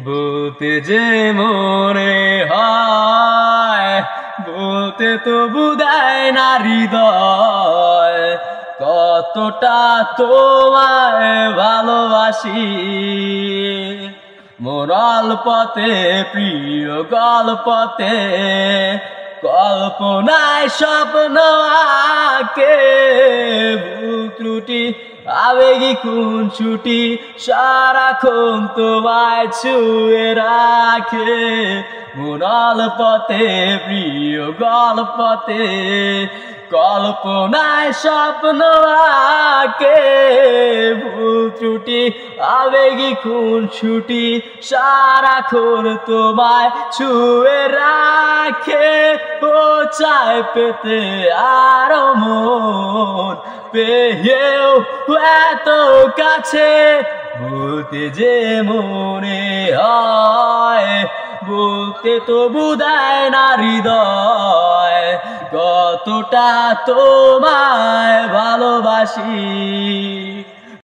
বলতে যে মনে হয় বলতে তো বুঝায় না হৃদয়, কতটা তোমায় ভালোবাসি। মোর অল্পতে প্রিয় গল্পতে কল্পনায় স্বপ্ন আঁকে, ভুল ত্রুটি আবেগী খুনসুটি সারাক্ষণ তোমায় ছুঁয়ে রাখে। মোর অল্পতে প্রিয় গল্পতে কল্পনায় স্বপ্ন আঁকে, ভুল ত্রুটি আবেগী খুনসুটি সারাক্ষণ তোমায় ছুঁয়ে রাখে। ও চায় পেতে আরো মন পেয়েও এত কাছে, বলতে যে মনে হয় বলতে তো বুঝায় না হৃদয়, কতটা তোমায় ভালোবাসি।